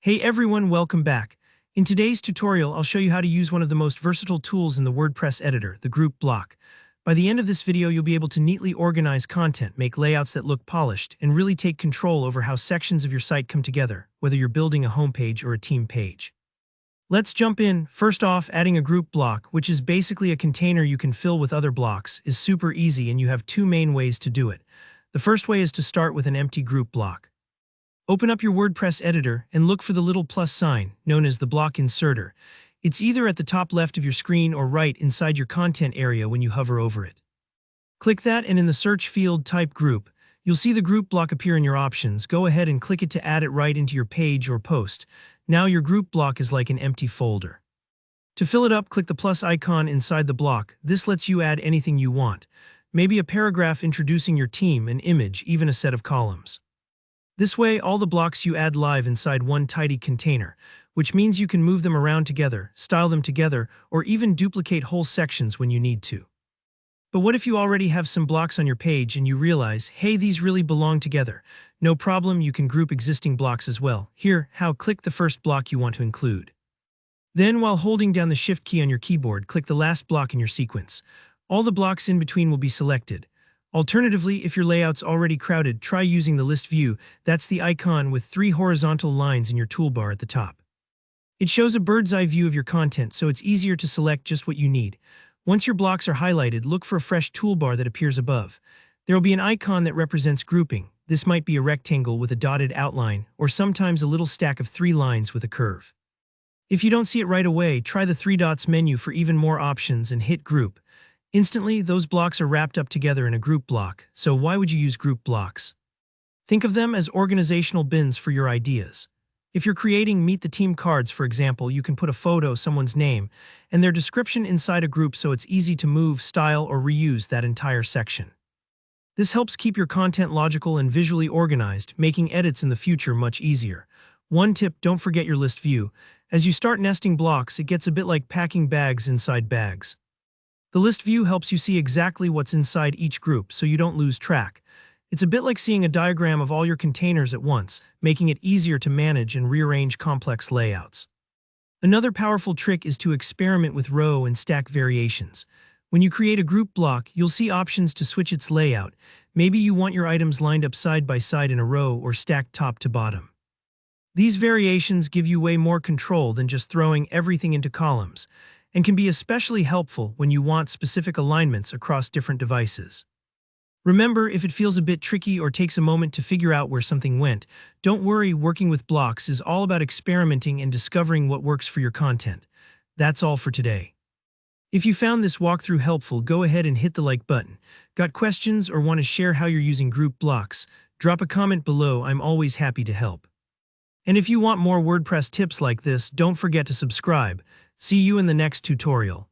Hey everyone, welcome back. In today's tutorial, I'll show you how to use one of the most versatile tools in the WordPress editor, the group block. By the end of this video, you'll be able to neatly organize content, make layouts that look polished, and really take control over how sections of your site come together, whether you're building a homepage or a team page. Let's jump in. First off, adding a group block, which is basically a container you can fill with other blocks, is super easy, and you have two main ways to do it. The first way is to start with an empty group block. Open up your WordPress editor and look for the little plus sign, known as the block inserter. It's either at the top left of your screen or right inside your content area when you hover over it. Click that, and in the search field type group. You'll see the group block appear in your options. Go ahead and click it to add it right into your page or post. Now your group block is like an empty folder. To fill it up, click the plus icon inside the block. This lets you add anything you want. Maybe a paragraph introducing your team, an image, even a set of columns. This way, all the blocks you add live inside one tidy container, which means you can move them around together, style them together, or even duplicate whole sections when you need to. But what if you already have some blocks on your page and you realize, hey, these really belong together? No problem, you can group existing blocks as well. Here, click the first block you want to include. Then, while holding down the Shift key on your keyboard, click the last block in your sequence. All the blocks in between will be selected. Alternatively, if your layout's already crowded, try using the list view. That's the icon with 3 horizontal lines in your toolbar at the top. It shows a bird's eye view of your content, so it's easier to select just what you need. Once your blocks are highlighted, look for a fresh toolbar that appears above. There will be an icon that represents grouping. This might be a rectangle with a dotted outline, or sometimes a little stack of 3 lines with a curve. If you don't see it right away, try the 3 dots menu for even more options and hit group. Instantly, those blocks are wrapped up together in a group block, so why would you use group blocks? Think of them as organizational bins for your ideas. If you're creating Meet the Team cards, for example, you can put a photo, someone's name, and their description inside a group so it's easy to move, style, or reuse that entire section. This helps keep your content logical and visually organized, making edits in the future much easier. One tip, don't forget your list view. As you start nesting blocks, it gets a bit like packing bags inside bags. The list view helps you see exactly what's inside each group so you don't lose track. It's a bit like seeing a diagram of all your containers at once, making it easier to manage and rearrange complex layouts. Another powerful trick is to experiment with row and stack variations. When you create a group block, you'll see options to switch its layout. Maybe you want your items lined up side by side in a row or stacked top to bottom. These variations give you way more control than just throwing everything into columns, and can be especially helpful when you want specific alignments across different devices. Remember, if it feels a bit tricky or takes a moment to figure out where something went, don't worry, working with blocks is all about experimenting and discovering what works for your content. That's all for today. If you found this walkthrough helpful, go ahead and hit the like button. Got questions or want to share how you're using group blocks? Drop a comment below, I'm always happy to help. And if you want more WordPress tips like this, don't forget to subscribe. See you in the next tutorial.